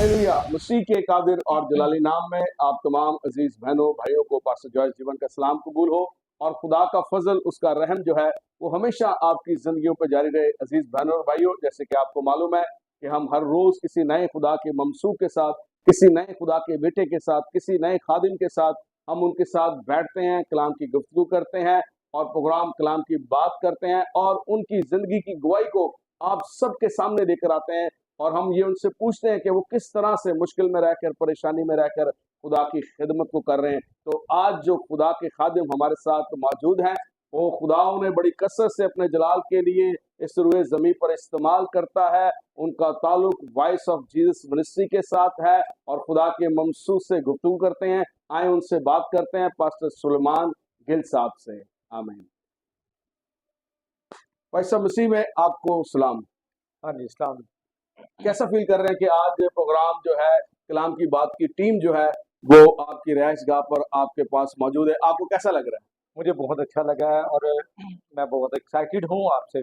Hallelujah. मसीह के कादिर और जलाली नाम में आप तमाम अजीज बहनों भाइयों को पास्टर जॉयस जीवन का सलाम कबूल हो और खुदा का फजल, उसका रहम जो है वो हमेशा आपकी जिंदगियों पर जारी रहे। अजीज बहनों और भाइयों, जैसे कि आपको मालूम है कि हम हर रोज किसी नए खुदा के ममसूह के साथ, किसी नए खुदा के बेटे के साथ, किसी नए खादिम के साथ हम उनके साथ बैठते हैं, कलाम की गुफ्तगू करते हैं और प्रोग्राम कलाम की बात करते हैं और उनकी जिंदगी की गवाही को आप सबके सामने लेकर आते हैं और हम ये उनसे पूछते हैं कि वो किस तरह से मुश्किल में रहकर, परेशानी में रहकर खुदा की खिदमत को कर रहे हैं। तो आज जो खुदा के खादिम हमारे साथ मौजूद हैं, वो खुदाओं ने बड़ी कसरत से अपने जलाल के लिए इस रुए जमीन पर इस्तेमाल करता है। उनका ताल्लुक वॉइस ऑफ जीसस मिनिस्ट्री के साथ है और खुदा के ममसूस से गुफ्तगू करते हैं। आए उनसे बात करते हैं, पास्टर सुलेमान गिल साहब से। आमीन। भाई साहब, मसीह में आपको सलाम। हाँ जी, इस्लाम। कैसा फील कर रहे हैं कि आज प्रोग्राम जो है कलाम की बात की टीम जो है वो आपकी रिहाइशगाह पर आपके पास मौजूद है, आपको कैसा लग रहा है? मुझे बहुत अच्छा लगा है और मैं बहुत एक्साइटेड हूँ आपसे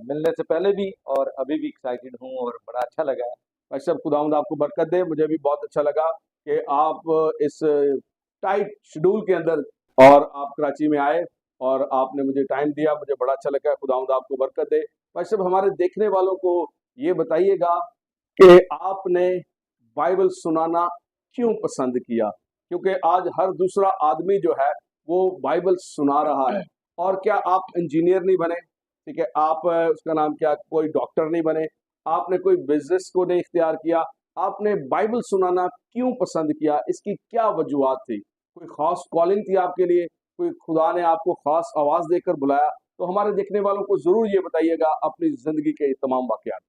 मिलने से पहले भी और अभी भी एक्साइटेड हूँ और बड़ा अच्छा लगा है। भाई साहब, खुदावंद आपको बरकत दे। मुझे भी बहुत अच्छा लगा कि आप इस टाइट शेड्यूल के अंदर और आप कराची में आए और आपने मुझे टाइम दिया, मुझे बड़ा अच्छा लगा। खुदावंद आपको बरकत दे। भाई साहब, हमारे देखने वालों को ये बताइएगा कि आपने बाइबल सुनाना क्यों पसंद किया? क्योंकि आज हर दूसरा आदमी जो है वो बाइबल सुना रहा है। और क्या आप इंजीनियर नहीं बने, ठीक है, आप उसका नाम क्या, कोई डॉक्टर नहीं बने, आपने कोई बिजनेस को नहीं इख्तियार किया, आपने बाइबल सुनाना क्यों पसंद किया? इसकी क्या वजूहत थी? कोई खास कॉलिंग थी आपके लिए? कोई खुदा ने आपको खास आवाज देकर बुलाया? तो हमारे देखने वालों को जरूर ये बताइएगा अपनी जिंदगी के तमाम वाकयात।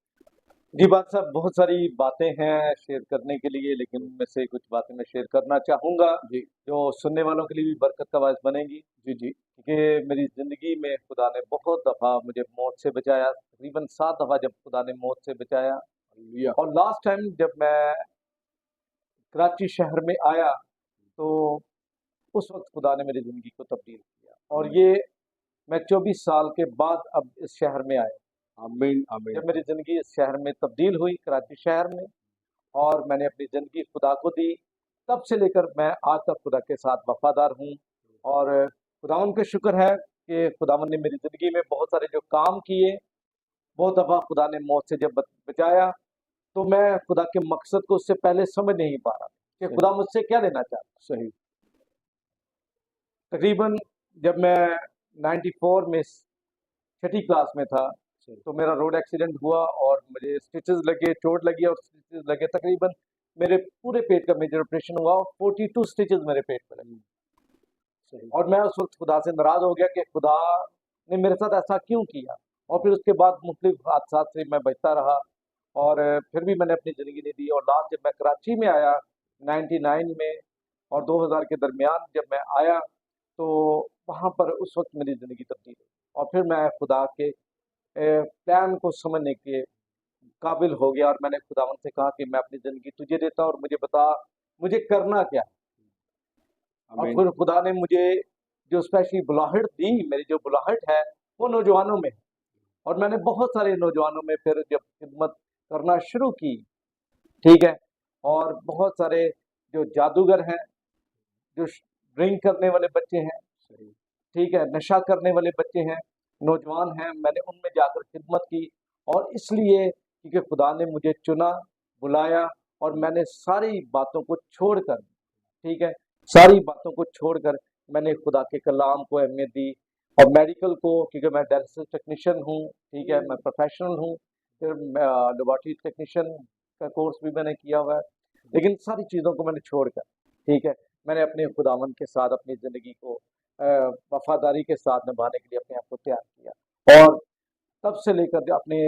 जी बात साहब, बहुत सारी बातें हैं शेयर करने के लिए, लेकिन उनमें से कुछ बातें मैं शेयर करना चाहूँगा जी जो सुनने वालों के लिए भी बरकत का बायस बनेंगी। जी जी क्योंकि मेरी ज़िंदगी में खुदा ने बहुत दफ़ा मुझे मौत से बचाया, तकरीबन 7 दफ़ा जब खुदा ने मौत से बचाया। हालेलुया। और लास्ट टाइम जब मैं कराची शहर में आया तो उस वक्त खुदा ने मेरी ज़िंदगी को तब्दील किया और ये मैं 24 साल के बाद अब इस शहर में आया। आमीन आमीन। जब मेरी ज़िंदगी इस शहर में तब्दील हुई, कराची शहर में, और मैंने अपनी ज़िंदगी खुदा को दी, तब से लेकर मैं आज तक खुदा के साथ वफादार हूँ। और खुदावंद का शुक्र है कि खुदावंद ने मेरी ज़िंदगी में बहुत सारे जो काम किए, बहुत दफ़ा खुदा ने मौत से जब बचाया, तो मैं खुदा के मकसद को उससे पहले समझ नहीं पा रहा कि खुदा मुझसे क्या लेना चाहता। सही। तकरीबन जब मैं 94 में 6ठी क्लास में था तो मेरा रोड एक्सीडेंट हुआ और मुझे स्टिचेस लगे, चोट लगी और स्टिचेस लगे। तकरीबन मेरे पूरे पेट का मेजर ऑपरेशन हुआ और 42 स्टिचेस मेरे पेट में लगे। सही। और मैं उस वक्त खुदा से नाराज हो गया कि खुदा ने मेरे साथ ऐसा क्यों किया। और फिर उसके बाद मुख्तलिफ हादसात से मैं बचता रहा और फिर भी मैंने अपनी ज़िंदगी नहीं दी। और लास्ट जब मैं कराची में आया 99 में और 2000 के दरमियान जब मैं आया तो वहाँ पर उस वक्त मेरी ज़िंदगी तब्दील हुई और फिर मैं खुदा के प्लान को समझने के काबिल हो गया। और मैंने खुदावंद से कहा कि मैं अपनी ज़िंदगी तुझे देता हूँ और मुझे बता मुझे करना क्या है। और आमीन फिर खुदा ने मुझे जो स्पेशली बुलाहट दी, मेरी जो बुलाहट है वो नौजवानों में है। और मैंने बहुत सारे नौजवानों में फिर जब खिदमत करना शुरू की, ठीक है, और बहुत सारे जो जादूगर हैं, जो ड्रिंक करने वाले बच्चे हैं, सही। ठीक है, नशा करने वाले बच्चे हैं, नौजवान हैं, मैंने उनमें जाकर खिदमत की। और इसलिए क्योंकि खुदा ने मुझे चुना, बुलाया और मैंने सारी बातों को छोड़कर, ठीक है, सारी बातों को छोड़कर मैंने खुदा के कलाम को अहमियत दी। और मेडिकल को, क्योंकि मैं डायलिसिस टेक्नीशियन हूँ, ठीक है, मैं प्रोफेशनल हूँ, फिर लेबोरेटरी टेक्नीशियन का कोर्स भी मैंने किया हुआ है। लेकिन सारी चीज़ों को मैंने छोड़कर, ठीक है, मैंने अपने खुदावंद के साथ अपनी ज़िंदगी को वफादारी के साथ निभाने के लिए अपने आप को तैयार किया। और तब से लेकर अपने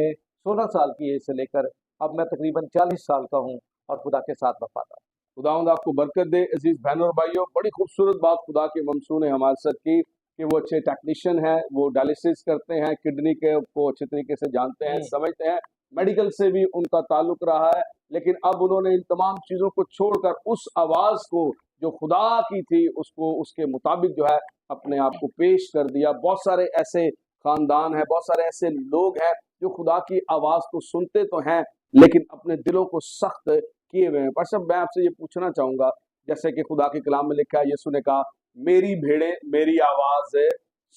16 साल की एज से लेकर अब मैं तकरीबन 40 साल का हूँ और खुदा के साथ वफादार। खुदावंद आपको बरकत दे। अजीज बहनों और भाइयों, बड़ी खूबसूरत बात खुदा के ममसू ने हमारे साथ की कि वो अच्छे टेक्नीशियन हैं, वो डायलिसिस करते हैं, किडनी के को अच्छे तरीके से जानते हैं, समझते हैं, मेडिकल से भी उनका ताल्लुक रहा है। लेकिन अब उन्होंने इन तमाम चीज़ों को छोड़कर उस आवाज़ को जो खुदा की थी उसको उसके मुताबिक जो है अपने आप को पेश कर दिया। बहुत सारे ऐसे खानदान हैं, बहुत सारे ऐसे लोग हैं जो खुदा की आवाज़ को सुनते तो हैं लेकिन अपने दिलों को सख्त किए हुए हैं। पर सब मैं आपसे ये पूछना चाहूंगा, जैसे कि खुदा के कलाम में लिखा है, यीशु ने कहा मेरी भेड़ें मेरी आवाज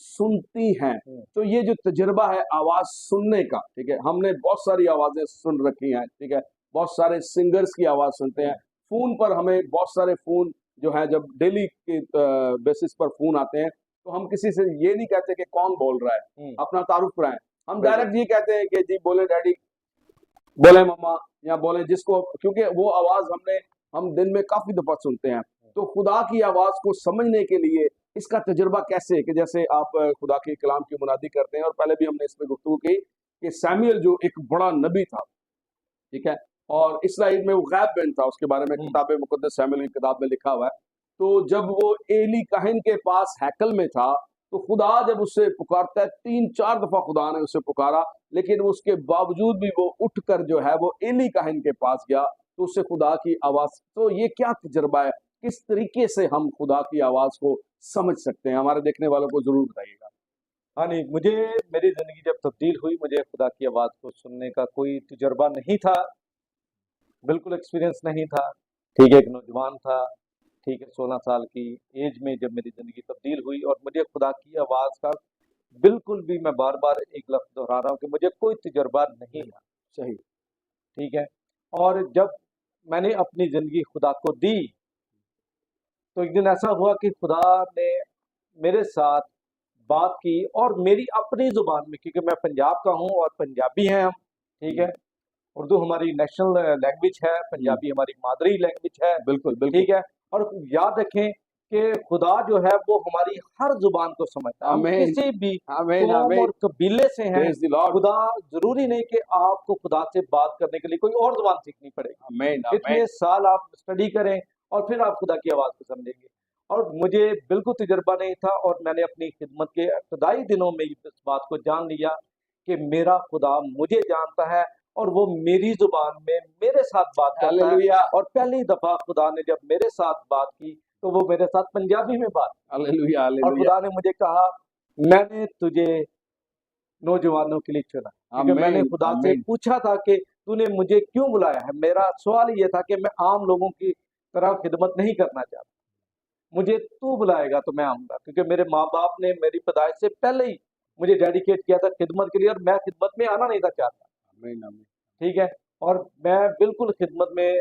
सुनती हैं। तो ये जो तजुर्बा है आवाज सुनने का, ठीक है, हमने बहुत सारी आवाजें सुन रखी हैं, ठीक है, बहुत सारे सिंगर्स की आवाज सुनते हैं। फोन पर हमें बहुत सारे फोन जो है, जब डेली के बेसिस पर फोन आते हैं, तो हम किसी से ये नहीं कहते कि कौन बोल रहा है, अपना तारुफ कराएं। हम डायरेक्ट ये कहते हैं कि जी बोले डैडी, बोले मम्मा, या बोले जिसको, क्योंकि वो आवाज हम दिन में काफी दफा सुनते हैं। तो खुदा की आवाज को समझने के लिए इसका तजुर्बा कैसे, कि जैसे आप खुदा के कलाम की मुनादी करते हैं, और पहले भी हमने इस पर गुफ्तगू की कि सैमुअल जो एक बड़ा नबी था, ठीक है, और इसराइल में वो गैब बन था, उसके बारे में किताब मुकद्दस सैमुअल की किताब में लिखा हुआ है। तो जब वो एली काहिन के पास हैकल में था, तो खुदा जब उससे पुकारता है, 3-4 दफा खुदा ने उसे पुकारा, लेकिन उसके बावजूद भी वो उठकर जो है वो एली काहिन के पास गया, तो उससे खुदा की आवाज। तो ये क्या तजुर्बा है, किस तरीके से हम खुदा की आवाज को समझ सकते हैं, हमारे देखने वालों को जरूर बताइएगा। हाँ नहीं, मुझे मेरी जिंदगी जब तब्दील हुई, मुझे खुदा की आवाज को सुनने का कोई तजुर्बा नहीं था, बिल्कुल एक्सपीरियंस नहीं था। ठीक है, एक नौजवान था, ठीक है, 16 साल की एज में जब मेरी जिंदगी तब्दील हुई, और मुझे खुदा की आवाज का बिल्कुल भी, मैं बार बार एक लफ्ज दोहरा रहा हूँ कि मुझे कोई तजुर्बा नहीं था। सही। ठीक है, और जब मैंने अपनी जिंदगी खुदा को दी, तो एक दिन ऐसा हुआ कि खुदा ने मेरे साथ बात की, और मेरी अपनी जुबान में, क्योंकि मैं पंजाब का हूँ और पंजाबी हैं हम, ठीक है, उर्दू हमारी नेशनल लैंग्वेज है, पंजाबी हमारी मादरी लैंग्वेज है, बिल्कुल बिल्कुल, ठीक है। और याद रखें कि खुदा जो है वो हमारी हर जुबान को समझता है। हम आमीन, किसी भी आमीन, कौम आमीन। और कबीले से हैं, Praise the Lord. खुदा जरूरी नहीं कि आपको खुदा से बात करने के लिए कोई और जुबान सीखनी पड़ेगी। आमीन, इतने आमीन। साल आप स्टडी करें और फिर आप खुदा की आवाज को समझेंगे। और मुझे बिल्कुल तजुर्बा नहीं था, और मैंने अपनी खिदमत के इब्तदाई दिनों में इस बात को जान लिया कि मेरा खुदा मुझे जानता है, और वो मेरी जुबान में मेरे साथ बात करता है। हालेलुया, और पहली दफा खुदा ने जब मेरे साथ बात की, तो वो मेरे साथ पंजाबी में बात की। हालेलुया, और हालेलुया। खुदा ने मुझे कहा, मैंने तुझे नौजवानों के लिए चुना, क्योंकि मैंने आमीन, खुदा से आमीन। पूछा था कि तूने मुझे क्यों बुलाया है। मेरा सवाल ये था कि मैं आम लोगों की तरह खिदमत नहीं करना चाहता, मुझे तू बुलाएगा तो मैं आऊंगा, क्योंकि मेरे माँ बाप ने मेरी पैदाइश से पहले ही मुझे डेडिकेट किया था खिदमत के लिए, और मैं खिदमत में आना नहीं था चाहता। आमीन, आमीन। ठीक है, और मैं बिल्कुल खिदमत में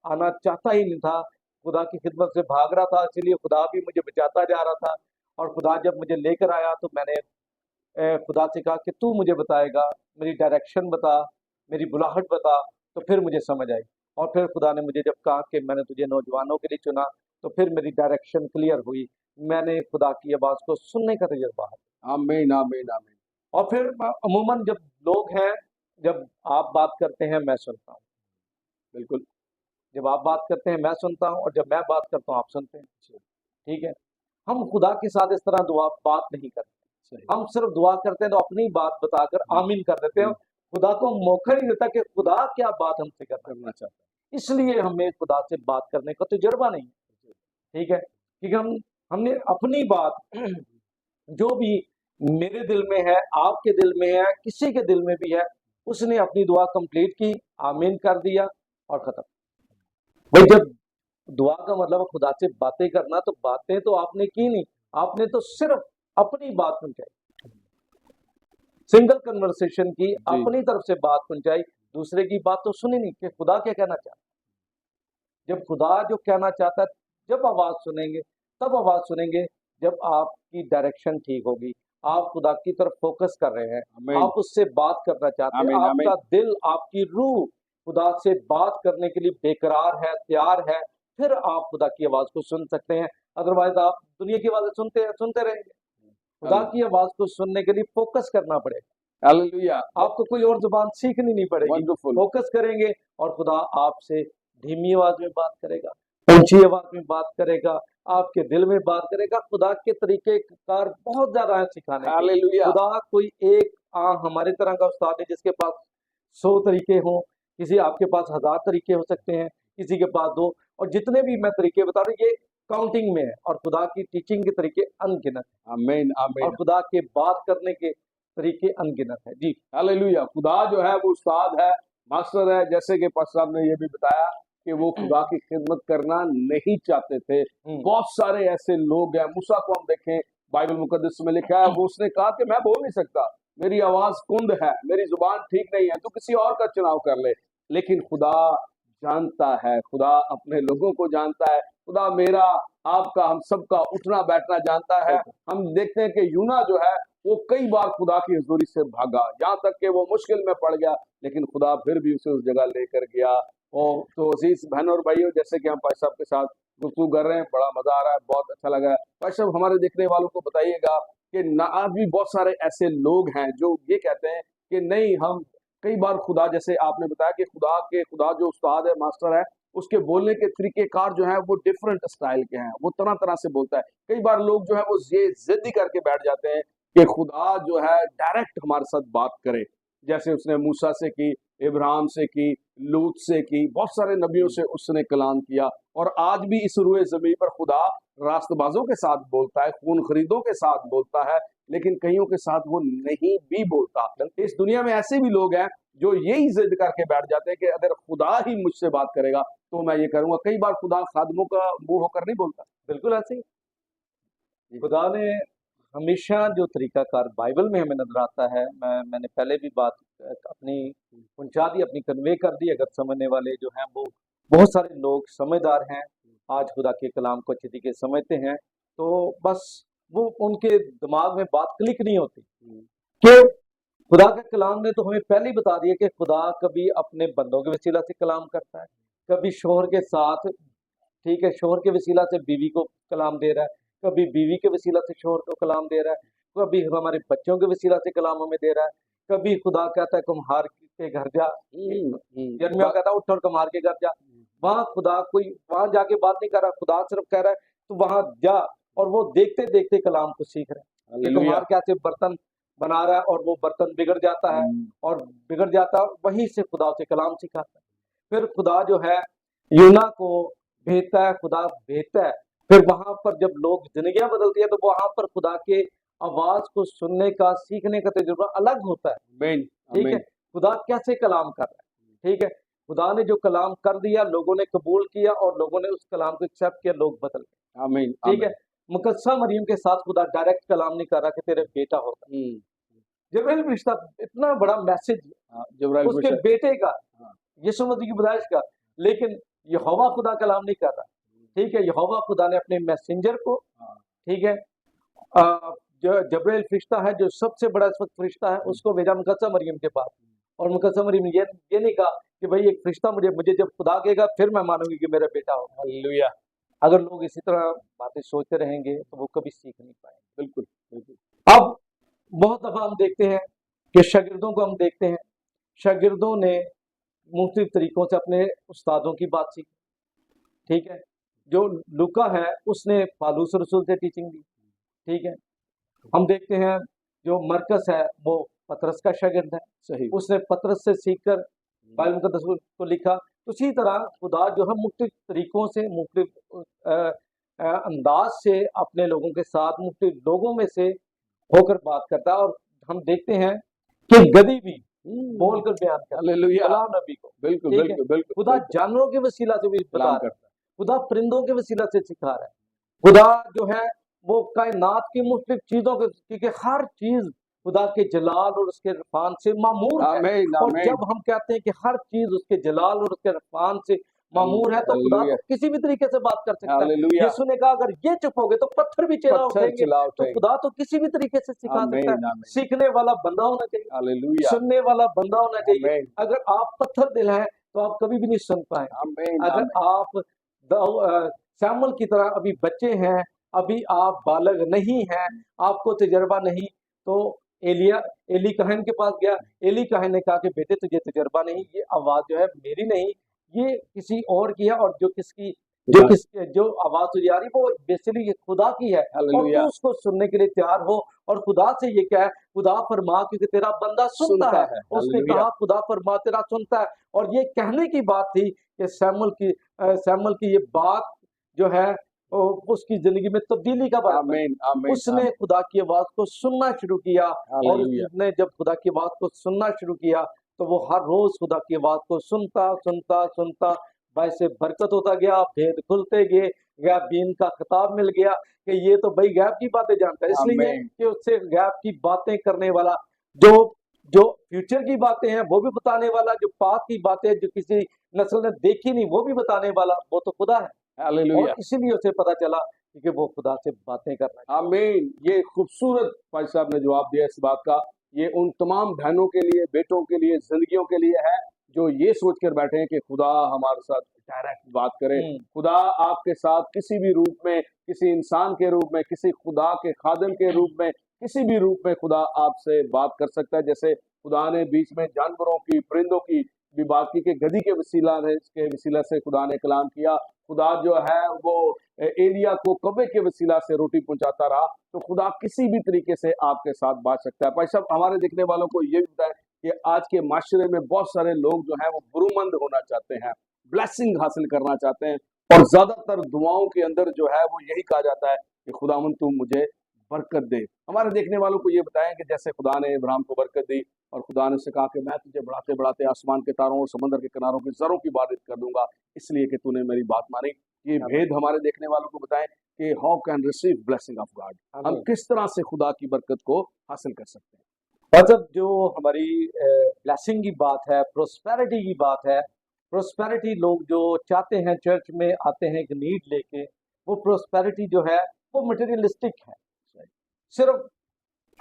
आना चाहता ही नहीं था, खुदा की खिदमत से भाग रहा था, इसलिए खुदा भी मुझे बचाता जा रहा था। और खुदा जब मुझे लेकर आया, तो मैंने खुदा से कहा कि तू मुझे बताएगा, मेरी डायरेक्शन बता, मेरी बुलाहट बता, तो फिर मुझे समझ आई। और फिर खुदा ने मुझे जब कहा कि मैंने तुझे नौजवानों के लिए चुना, तो फिर मेरी डायरेक्शन क्लियर हुई, मैंने खुदा की आवाज़ को सुनने का तजुर्बा है। आमीन, आमीन, आमीन। और फिर अमूमन जब लोग हैं, जब आप बात करते हैं मैं सुनता हूँ, बिल्कुल। जब आप बात करते हैं मैं सुनता हूँ, और जब मैं बात करता हूँ आप सुनते हैं। ठीक है, हम खुदा के साथ इस तरह दुआ बात नहीं करते, सही। हम सिर्फ दुआ करते हैं तो अपनी बात बताकर आमीन कर देते हैं। खुदा को मौका नहीं देता कि खुदा क्या बात हमसे करना चाहता है, इसलिए हमें खुदा से बात करने का तजुर्बा नहीं है। ठीक है, क्योंकि हमने अपनी बात जो भी मेरे दिल में है, आपके दिल में है, किसी के दिल में भी है, उसने अपनी दुआ कंप्लीट की, आमीन कर दिया और खत्म। भाई जब दुआ का मतलब है खुदा से बातें करना, तो बातें तो आपने की नहीं, आपने तो सिर्फ अपनी बात पहुंचाई, सिंगल कन्वर्सेशन की, अपनी तरफ से बात पहुंचाई, दूसरे की बात तो सुनी नहीं कि खुदा क्या कहना चाहता है। जब खुदा जो कहना चाहता है, जब आवाज सुनेंगे, तब आवाज सुनेंगे जब आपकी डायरेक्शन ठीक होगी, आप खुदा की तरफ फोकस कर रहे हैं, आप उससे बात करना चाहते हैं, आपका दिल, आपकी रूह खुदा से बात करने के लिए बेकरार है, तैयार है, फिर आप खुदा की आवाज को सुन सकते हैं। अदरवाइज आप दुनिया की आवाजें सुनते रहेंगे। खुदा की आवाज को सुनने के लिए फोकस करना पड़ेगा। हालेलुया। आपको कोई और जुबान सीखनी नहीं पड़ेगी, वंडरफुल। फोकस करेंगे और खुदा आपसे धीमी आवाज में बात करेगा, ऊंची आवाज में बात करेगा, आपके दिल में बात करेगा। खुदा के तरीके कार बहुत ज्यादा है सिखाने के। हालेलुया। खुदा कोई एक हमारे तरह का उस्ताद है जिसके पास 100 तरीके हों, किसी आपके पास 1000 तरीके हो सकते हैं, किसी के पास 2, और जितने भी मैं तरीके बता रहा हूँ ये काउंटिंग में है, और खुदा की टीचिंग के तरीके अनगिनत है। आमीन, आमीन। और खुदा के बात करने के तरीके अनगिनत है। जी हालेलुया। खुदा जो है वो उस्ताद है, मास्टर है, जैसे कि पास्टर साहब ने ये भी बताया कि वो खुदा की खिदमत करना नहीं चाहते थे। बहुत सारे ऐसे लोग हैं, मूसा को हम देखें, बाइबल मुकद्दस में लिखा है, वो उसने कहा कि मैं बोल नहीं सकता, मेरी आवाज कुंद है, मेरी जुबान ठीक नहीं है, तो किसी और का चुनाव कर ले। लेकिन खुदा जानता है, खुदा अपने लोगों को जानता है, खुदा मेरा, आपका, हम सबका उठना बैठना जानता है। हम देखते हैं कि यूना जो है वो कई बार खुदा की हजूरी से भागा, यहाँ तक कि वो मुश्किल में पड़ गया, लेकिन खुदा फिर भी उसे उस जगह लेकर गया। और तो अजीज बहनों और भाइयों, जैसे कि हम भाई साहब के साथ गुफ्तगू कर रहे हैं, बड़ा मजा आ रहा है, बहुत अच्छा लगा है। भाई साहब, हमारे देखने वालों को बताइएगा कि ना, आज भी बहुत सारे ऐसे लोग हैं जो ये कहते हैं कि नहीं, हम कई बार खुदा, जैसे आपने बताया कि खुदा जो उस्ताद है, मास्टर है, उसके बोलने के तरीकेकार जो है वो डिफरेंट स्टाइल के हैं, वो तरह तरह से बोलता है। कई बार लोग जो है वो ये जिद्दी करके बैठ जाते हैं कि खुदा जो है डायरेक्ट हमारे साथ बात करे, जैसे उसने मूसा से की, इब्राहिम से की, लूत से की, बहुत सारे नबियों से उसने कलाम किया। और आज भी इस रुए जमीन पर खुदा रास्तबाजों के साथ बोलता है, खून खरीदों के साथ बोलता है, लेकिन कईयों के साथ वो नहीं भी बोलता। इस दुनिया में ऐसे भी लोग हैं जो यही जिद करके बैठ जाते हैं कि अगर खुदा ही मुझसे बात करेगा तो मैं ये करूंगा। कई बार खुदा खादमों का मुंह होकर नहीं बोलता। बिल्कुल ऐसे ही खुदा ने हमेशा जो तरीकाकार बाइबल में हमें नजर आता है, मैंने पहले भी बात अपनी पहुंचा दी, अपनी कन्वे कर दी। अगर समझने वाले जो हैं वो बहुत सारे लोग समझदार हैं, आज खुदा के कलाम को अच्छी तरीके से समझते हैं, तो बस वो उनके दिमाग में बात क्लिक नहीं होती कि खुदा के कलाम ने तो हमें पहले ही बता दिया कि खुदा कभी अपने बंदों के वसीला से कलाम करता है, कभी शोहर के साथ, ठीक है, शोहर के वसीला से बीवी को कलाम दे रहा है, कभी बीवी के वसीला से शोहर को कलाम दे रहा है, कभी हमारे बच्चों के वसीला से कलाम हमें दे रहा है, कभी खुदा कहता है कुम्हार के घर जा, यिर्मयाह कहता है उठ और कुम्हार के घर जा। वहां खुदा कोई वहां जाके बात नहीं कर रहा, खुदा सिर्फ कह रहा है तो वहां जा, और वो देखते देखते कलाम को सीख रहे हैं कि कुम्हार कैसे बर्तन बना रहा है और वो बर्तन बिगड़ जाता है, और बिगड़ जाता है, वहीं से खुदा उसे कलाम सिखाता है। फिर खुदा जो है यूना को भेजता है, खुदा भेजता है। फिर वहां पर जब लोग जिंदगियां बदलती है तो वहां पर खुदा के आवाज को सुनने का, सीखने का तजुर्बा अलग होता है। ठीक है, खुदा कैसे कलाम कर रहा है, ठीक है, खुदा ने जो कलाम कर दिया, लोगों ने कबूल किया और लोगों ने उस कलाम को एक्सेप्ट किया, लोग बदल गए। आमीन। ठीक है, मुकद्दसा मरियम के साथ खुदा डायरेक्ट कलाम नहीं कर रहा कि तेरे बेटा होगा। जिब्राइल फरिश्ता इतना बड़ा मैसेज उसके बेटे का, यीशु मसीह की पैदाइश का, लेकिन यहोवा खुदा कलाम नहीं कर रहा। ठीक है, यहोवा खुदा ने अपने मैसेंजर को, ठीक है, जो जिब्राइल फरिश्ता है, जो सबसे बड़ा इस वक्त फरिश्ता है, उसको भेजा मुकद्दसा मरियम के पास। और मुकद्दसा मरियम ये नहीं कहा कि भाई एक फरिश्ता मुझे जब खुदा कहेगा फिर मैं मानूंगी कि मेरा बेटा होगा। हालेलुया। अगर लोग इसी तरह बातें सोचते रहेंगे तो वो कभी सीख नहीं पाएंगे। बिल्कुल बिल्कुल। अब बहुत दफा हम देखते हैं कि शागिर्दों को हम देखते हैं, शागिर्दों ने मुख्तलिफ तरीकों से अपने उस्तादों की बात सीखी। ठीक है, जो लूका है उसने पालूस रसूल से टीचिंग दी। ठीक है, हम देखते हैं जो मरकस है वो पतरस का शागिर्द है, सही, उसने पतरस से सीखकर बाइबल मुकद्दस को लिखा। उसी तरह खुदा जो है मुख्तलिफ तरीकों से, मुख्तलिफ अंदाज से अपने लोगों के साथ, मुख्तलिफ लोगों में से होकर बात करता है। और हम देखते हैं कि गधी भी बोलकर बयान करता है, हालेलुया, कलाम नबी को। बिल्कुल ठीक है, बिल्कुल बिल्कुल। खुदा जानवरों के वसीला से भी बता कलाम रहा है, करता है, खुदा परिंदों के वसीला से सिखा रहा है, खुदा जो है वो कायनात की मुख्तलिफ चीजों के, क्योंकि हर चीज खुदा के जलाल और उसके इरफान से मामूर है। आमीन और आमीन। जब हम कहते हैं कि हर चीज उसके जलाल और उसके इरफान से मामूर है, तो खुदा हालेलुया, तो किसी भी तरीके से बात कर सकता है। हालेलुया। यीशु ने कहा अगर ये चुप हो गए तो पत्थर भी चिल्ला पत्थर उठेंगे। चिल्ला तो उठेंगे। खुदा तो किसी भी तरीके से सिखा सकता आमीन है। आमीन। सीखने वाला बंदा होना चाहिए, हालेलुया, सुनने वाला बंदा होना चाहिए। आमीन अगर आप पत्थर दिल हैं तो आप कभी भी नहीं सुन पाएंगे। आमीन अगर आमीन। आप सैमुअल की तरह अभी बच्चे हैं, अभी आप बालग नहीं हैं, आपको तजर्बा नहीं, तो एली कहन के पास गया, एली कहन ने कहा कि बेटे तुझे तजर्बा नहीं, ये आवाज जो है मेरी नहीं, ये किसी और की है, और जो आवाज तुझे आ रही वो बेसिकली खुदा की है, और तू उसको सुनने के लिए तैयार हो। और खुदा से ये क्या है, खुदा फरमा क्योंकि तेरा बंदा सुनता है। उसने कहा खुदा फरमा तेरा सुनता है। और ये कहने की बात थी कि सैमुअल की ये बात जो है उसकी जिंदगी में तब्दीली का बात है। उसने खुदा की आवाज को सुनना शुरू किया, और उसने जब खुदा की आवाज को सुनना शुरू किया तो वो हर रोज खुदा की आवाज को सुनता सुनता सुनता वैसे बरकत होता गया, भेद खुलते गए, गैप बीन का खिताब मिल गया कि ये तो भाई गैप की बातें जानता है, इसलिए आमीन। कि उससे गैप की बातें करने वाला, जो जो फ्यूचर की बातें हैं वो भी बताने वाला, जो पास्ट की बातें जो किसी नस्ल ने देखी नहीं वो भी बताने वाला, वो तो खुदा है। और हालेलुया। इसीलिए उसे पता चला कि वो खुदा से बातें करना चाहता है। आमीन। ये खूबसूरत भाई साहब ने जवाब दिया इस बात का। ये उन तमाम बहनों के लिए, बेटों के लिए, जिंदगियों के लिए है जो ये सोच कर बैठे हैं कि खुदा हमारे साथ डायरेक्ट बात करे। खुदा आपके साथ किसी भी रूप में, किसी इंसान के रूप में, किसी खुदा के खादिम के रूप में, किसी भी रूप में खुदा आपसे बात कर सकता है। जैसे खुदा ने बीच में जानवरों की, परिंदों की भी बात की कि गधी के वसीला से खुदा ने कलाम किया। खुदा जो है वो एलिया को कब्र के वसीला से रोटी पहुंचाता रहा। तो खुदा किसी भी तरीके से आपके साथ बात सकता है। भाई साहब, हमारे देखने वालों को ये भी बताएं कि आज के माशरे में बहुत सारे लोग जो हैं वो बुरुमंद होना चाहते हैं, ब्लेसिंग हासिल करना चाहते हैं, और ज्यादातर दुआओं के अंदर जो है वो यही कहा जाता है कि खुदावंद तू मुझे बरकत दे। हमारे देखने वालों को ये बताएं कि जैसे खुदा ने इब्राहिम को बरकत दी और खुदा ने उससे कहा कि मैं तुझे बढ़ाते बढ़ाते आसमान के तारों और समंदर के किनारों की जरों की इबादत कर दूंगा, इसलिए कि तूने मेरी बात मानी। ये भेद हमारे देखने वालों को बताएं कि how can receive blessing of God, हम किस तरह से खुदा की बरकत को हासिल कर सकते हैं। मतलब जो हमारी ब्लेसिंग की बात है, प्रोस्पेरिटी की बात है, प्रोस्पेरिटी लोग जो चाहते हैं चर्च में आते हैं एक नीड लेके, वो प्रोस्पेरिटी जो है वो मटेरियलिस्टिक है। सिर्फ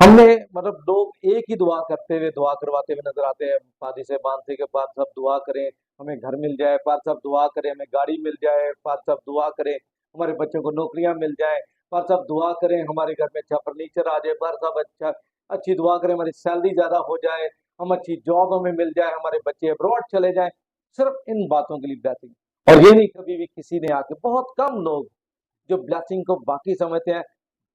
हमने मतलब लोग एक ही दुआ करते हुए, दुआ करवाते हुए नजर आते हैं। पादी से बांधते के बाद सब दुआ करें हमें घर मिल जाए, पाद साहब दुआ करें हमें गाड़ी मिल जाए, पाद साहब दुआ करें हमारे बच्चों को नौकरियां मिल जाए, पाद साहब दुआ करें हमारे घर में अच्छा फर्नीचर आ जाए, पाद साहब अच्छी दुआ करें हमारी सैलरी ज्यादा हो जाए, हम अच्छी जॉब हमें मिल जाए, हमारे बच्चे अब्रॉड चले जाएं। सिर्फ इन बातों के लिए ब्लेसिंग, और ये नहीं कभी भी किसी ने आके, बहुत कम लोग जो ब्लेसिंग को बाकी समझते हैं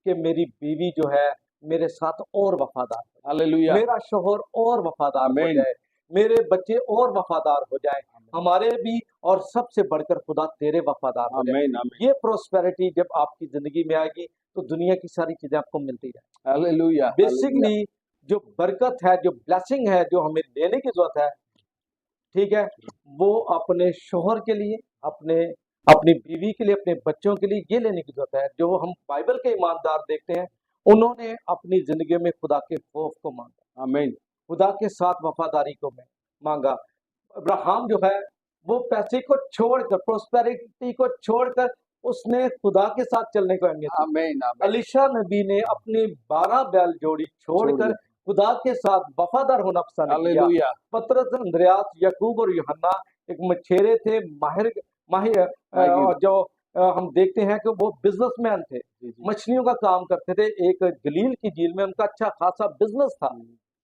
कि मेरी बीवी जो है मेरे साथ और वफादार हो, हालेलुया, मेरा शोहर और वफादार हो आमीन, जाए, मेरे बच्चे और वफादार हो जाए, हमारे भी, और सबसे बढ़कर खुदा तेरे वफादार हो जाए। आमीन, आमीन, ये प्रोस्पेरिटी जब आपकी जिंदगी में आएगी तो दुनिया की सारी चीजें आपको मिलती है। हालेलुया, हालेलुया, बेसिकली जो बरकत है, जो ब्लेसिंग है, जो हमें लेने की जरूरत है, ठीक है, वो अपने शोहर के लिए, अपने अपनी बीवी के लिए, अपने बच्चों के लिए ये लेने की जरूरत है। जो हम बाइबल के ईमानदार देखते हैं, उन्होंने अपनी जिंदगी में खुदा के खौफ को मांगा, आमीन, खुदा के साथ वफादारी को मांगा। अब्राहम जो है वो पैसे को छोड़कर, प्रोस्पेरिटी को छोड़कर, उसने खुदा के साथ चलने को अहमियत दी। आमीन, आमीन, अलीशा नबी ने अपनी 12 बैल जोड़ी छोड़कर खुदा के साथ वफादार होना पसंद किया। हालेलुया, पतरस, अंद्रयास, यकूब और यूहन्ना एक मछेरे थे, माहिर माहिर माहिर। जो हम देखते हैं कि वो बिजनेसमैन थे, मछलियों का काम करते थे। एक गलील की झील में उनका अच्छा खासा बिजनेस था,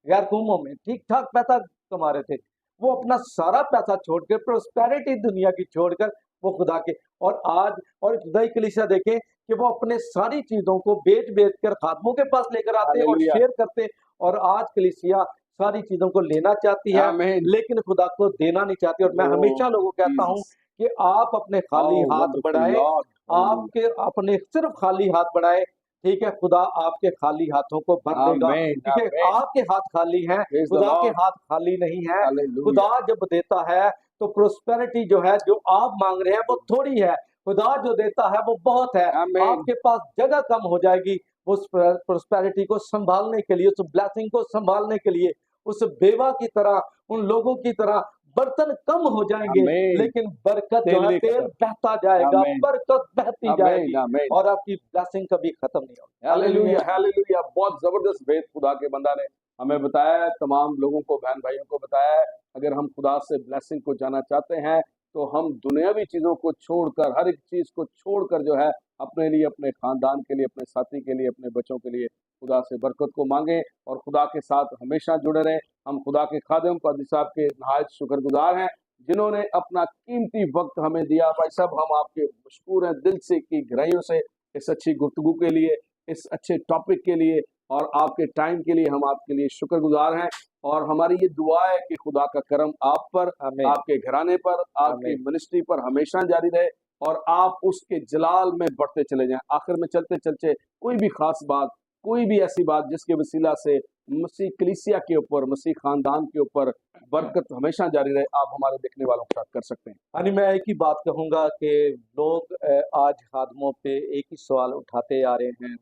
गैर कौमों में ठीक ठाक पैसा कमा रहे थे। वो अपना सारा पैसा छोड़कर, प्रोस्पेरिटी दुनिया की छोड़कर, वो खुदा के, और आज और खुदाई कलीसिया देखें कि वो अपने सारी चीजों को बेच बेच कर खादमों के पास लेकर आते हैं और हालेलुया, शेयर करते हैं। और आज कलीसिया सारी चीजों को लेना चाहती है आमीन, लेकिन खुदा को देना नहीं चाहती। और मैं Oh, हमेशा लोगों को कहता हूँ Jesus. कि आप अपने खाली Oh, हाथ wonderful बढ़ाएं, Lord. Hallelujah. आपके अपने सिर्फ खाली हाथ बढ़ाए, ठीक है, खुदा आपके खाली हाथों को भर देगा। Amen, ठीक है, amen. आपके हाथ खाली हैं, Praise the खुदा के Lord. हाथ खाली नहीं है। Hallelujah. खुदा जब देता है तो प्रोस्पेरिटी जो है, जो आप मांग रहे हैं वो थोड़ी है, खुदा जो देता है वो बहुत है। Amen. आपके पास जगह कम हो जाएगी उस प्रोस्पेरिटी को संभालने के लिए, उस ब्लेसिंग को संभालने के लिए। उस बेवा की तरह, उन लोगों की तरह बर्तन कम हो जाएंगे, Amen. लेकिन बरकत जो है, तेल बहता जाएगा, Amen. बरकत बहती Amen, जाएगी, amen. और आपकी ब्लेसिंग कभी खत्म नहीं होगी। Hallelujah, hallelujah. बहुत जबरदस्त भेद खुदा के बंदा ने हमें बताया है, तमाम लोगों को, बहन भाइयों को बताया है। अगर हम खुदा से ब्लेसिंग को जाना चाहते हैं तो हम दुनियावी चीजों को छोड़कर, हर एक चीज को छोड़कर जो है अपने लिए, अपने खानदान के लिए, अपने साथी के लिए, अपने बच्चों के लिए खुदा से बरकत को मांगे और खुदा के साथ हमेशा जुड़े रहें। हम खुदा के खादिम पादी साहब के नहायत शुक्रगुजार हैं जिन्होंने अपना कीमती वक्त हमें दिया। भाई साहब, हम आपके मशकूर हैं दिल से की गहराइयों से इस अच्छी गुफ्तगू के लिए, इस अच्छे टॉपिक के लिए, और आपके टाइम के लिए हम आपके लिए शुक्रगुजार हैं। और हमारी ये दुआ है कि खुदा का करम आप पर, आमीन। आपके घराने पर, आपकी आमीन। मिनिस्ट्री पर हमेशा जारी रहे और आप उसके जलाल में बढ़ते चले जाएं। आखिर में चलते चलते कोई भी खास बात कोई भी ऐसी बात जिसके वसीला से मसीह कलीसिया के ऊपर, मसीह खानदान के ऊपर बरकत हमेशा जारी रहे, आप हमारे देखने वालों के साथ कर सकते हैं। यानी मैं एक ही बात कहूँगा कि लोग आज खादमों पे एक ही सवाल उठाते आ रहे हैं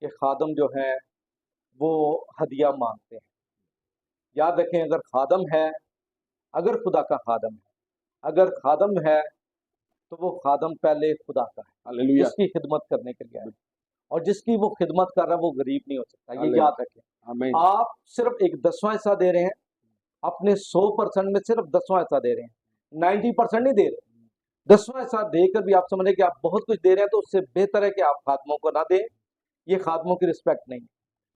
कि खादम जो है वो हदिया मांगते हैं। याद रखें, अगर खादम है, अगर खुदा का खादम है, अगर खादम है तो वो खादम पहले खुदा का है, हालेलुया, जिसकी खिदमत करने के लिए है, और जिसकी वो खिदमत कर रहा है वो गरीब नहीं हो सकता। ये हालेलुया। याद रखें। आमीन, आप सिर्फ एक 10वां हिस्सा दे रहे हैं, अपने 100% में सिर्फ 10वां हिस्सा दे रहे हैं, 90% नहीं दे रहे। 10वां हिस्सा देकर भी आप समझ रहे हैं कि आप बहुत कुछ दे रहे हैं, तो उससे बेहतर है कि आप खादमों को ना दें। ये खादमों की रिस्पेक्ट नहीं।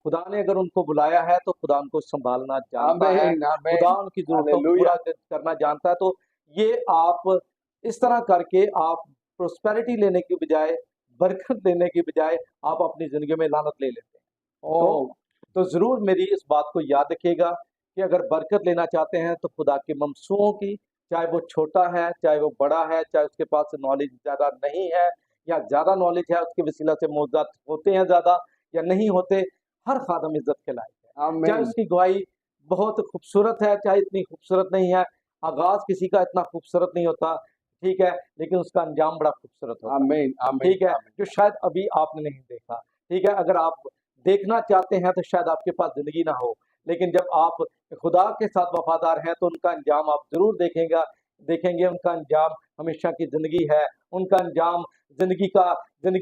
खुदा ने अगर उनको बुलाया है तो खुदा उनको संभालना जानता है, आमीन, आमीन, खुदा उनकी जरूरतों को हालेलुया, पूरा करना जानता है। तो ये आप इस तरह करके आप प्रोस्पेरिटी लेने की बजाय, बरकत लेने की बजाय आप अपनी जिंदगी में लानत ले लेते हैं। तो जरूर मेरी इस बात को याद रखिएगा कि अगर बरकत लेना चाहते हैं तो खुदा के ममसूओं की, चाहे वो छोटा है चाहे वो बड़ा है, चाहे उसके पास नॉलेज ज़्यादा नहीं है या ज़्यादा नॉलेज है, उसके वसीला से मौजूद होते हैं ज़्यादा या नहीं होते, हर खादम इज्जत के लायक है। चाहे आमीन, उसकी गवाही बहुत खूबसूरत है, चाहे इतनी खूबसूरत नहीं है। आगाज किसी का इतना खूबसूरत नहीं होता, ठीक है, लेकिन उसका अंजाम बड़ा खूबसूरत होता है, आमीन, आमीन, ठीक है, आमीन, जो शायद अभी आपने नहीं देखा। ठीक है, अगर आप देखना चाहते हैं तो शायद आपके पास जिंदगी ना हो, लेकिन जब आप खुदा के साथ वफादार हैं तो उनका अंजाम आप जरूर देखेंगे। उनका अंजाम हमेशा की जिंदगी है, उनका अंजाम जिंदगी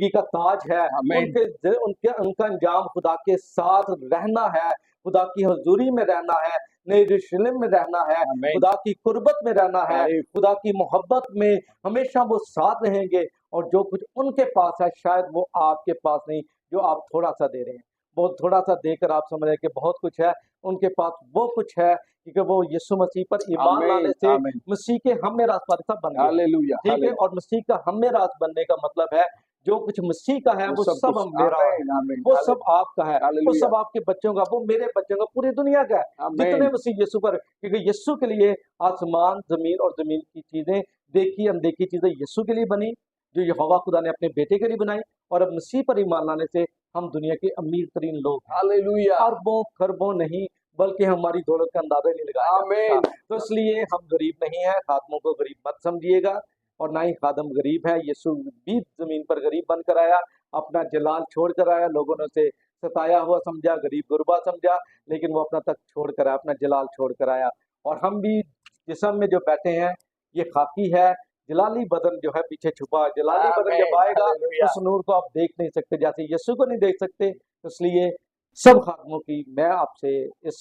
का ताज है, आमीन, उनका अंजाम खुदा के साथ रहना है, खुदा की हजूरी में रहना है, नई यरूशलेम में रहना है, आमीन, खुदा की कुर्बत में रहना है, तारीफ, खुदा की मोहब्बत में हमेशा वो साथ रहेंगे। और जो कुछ उनके पास है शायद वो आपके पास नहीं, जो आप थोड़ा सा दे रहे हैं, बहुत थोड़ा सा देकर आप समझ रहे हैं कि बहुत कुछ है, उनके पास वो कुछ है क्योंकि वो यीशु मसीह पर ईमान लाने आमीन, से आमीन, मसीह के हम में रास्तबारिता बन गए हैं। हालेलुया, ठीक है, हालेलुया, और मसीह का हम में रास्त बनने का मतलब है जो कुछ मसीह का है वो वो सब सब कुछ, हम मेरा है, आमीन, आमीन, वो सब आपका है, वो हालेलुया, सब आपके बच्चों का, वो मेरे बच्चों का, पूरी दुनिया का है, जितने आमीन, मसीह यीशु पर, क्योंकि यीशु के लिए आसमान जमीन और जमीन की चीजें, देखी अनदेखी चीजें यीशु के लिए बनी, जो यहोवा खुदा ने अपने बेटे के लिए बनाई। और अब मसीह पर ईमान लाने से हम दुनिया के अमीर तरीन लोग हैं, हालेलुया, अरबों खरबों नहीं, बल्कि हमारी दौलत का अंदाजा ही नहीं लगाया जा आमीन, सकता। तो इसलिए हम गरीब नहीं हैं, खादमों को गरीब मत समझिएगा, और ना ही खादम गरीब है। यीशु भी जमीन पर गरीब बनकर आया, अपना जलाल छोड़ कर आया, लोगों ने उसे सताया हुआ समझा, गरीब गुरबा समझा, लेकिन वो अपना तक छोड़ कर आया, अपना जलाल छोड़ कर आया। और हम भी जिस्म में जो बैठे हैं ये खाकी है, जलाली बदन जो है पीछे छुपा है। जलाली बदन जब आमीन, आएगा हालेलुया, उस नूर को आप देख नहीं सकते, जैसे यीशु को नहीं देख सकते। तो इसलिए सब खादमों की मैं आपसे इस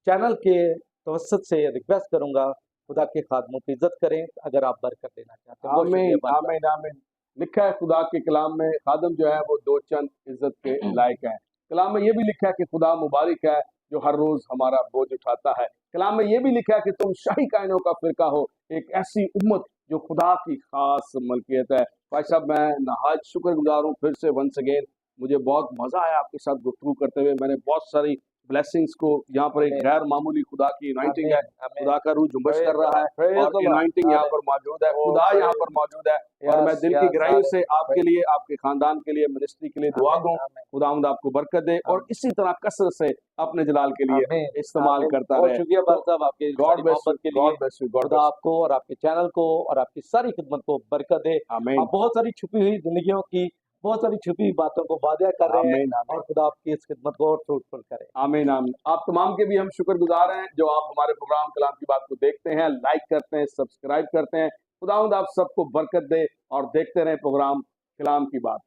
चैनल के तवसत से रिक्वेस्ट करूंगा, खुदा के खादमों की इज्जत करें अगर आप बरकत देना चाहते हैं। बहुत आमीन, शुक्रिया बात आमीन, आमीन। लिखा है खुदा के कलाम में, खादम जो है वो दो चंद इज्जत के लायक है। कलाम में ये भी लिखा है कि खुदा मुबारक है जो हर रोज हमारा बोझ उठाता है। कलाम में ये भी लिखा है कि तुम शाही कायनों का फिरका हो, एक ऐसी उम्मत जो खुदा की खास मलकियत है। भाई साहब, मैं नहायत शुक्रगुजार हूँ फिर से वंस अगेन। मुझे बहुत मजा आया आपके साथ गुफ्तगू करते हुए। मैंने बहुत सारी ब्लेसिंग्स को, यहाँ पर एक आमीन, गैर मामूली खुदा की अनॉइंटिंग है, आमीन, आमीन। खुदा का रूह जुम्बश प्रेज कर द रहा है लॉर्ड, प्रेज और द लॉर्ड, अनॉइंटिंग यहाँ पर मौजूद है, ओ खुदा यहाँ प्रेज, पर मौजूद है। और मैं यस दिल की यस, गहराई से आपके हालेलुया, लिए, आपके खानदान के लिए, मिनिस्ट्री के लिए दुआ आमीन, दूं। आमीन, खुदावंद आपको बरकत दे और आमीन, इसी तरह कसरत से अपने जलाल के लिए आमीन, इस्तेमाल आमीन। करता बहुत रहे। शुक्रिया तो बात साहब आपके गॉड सारी ब्लेस यू, मोहब्बत के लिए। गॉड ब्लेस यू, गॉड खुदा ब्लेस आपको और आपके चैनल को और आपकी सारी खिदमत को बरकत दे। यू। आमीन, आप बहुत सारी छुपी हुई जिंदगियों की, बहुत सारी छुपी हुई बातों को वादा कर रहे हैं, आमीन, और आमीन, खुदा आपकी इस खिदमत को और फ्रूटफुल करे। आमीन, आमीन। आप तमाम के भी हम शुक्रगुजार हैं जो आप हमारे प्रोग्राम कलाम की बात को देखते हैं, लाइक करते हैं, सब्सक्राइब करते हैं। खुदावंद आप सबको बरकत दे और देखते रहें प्रोग्राम कलाम की बात।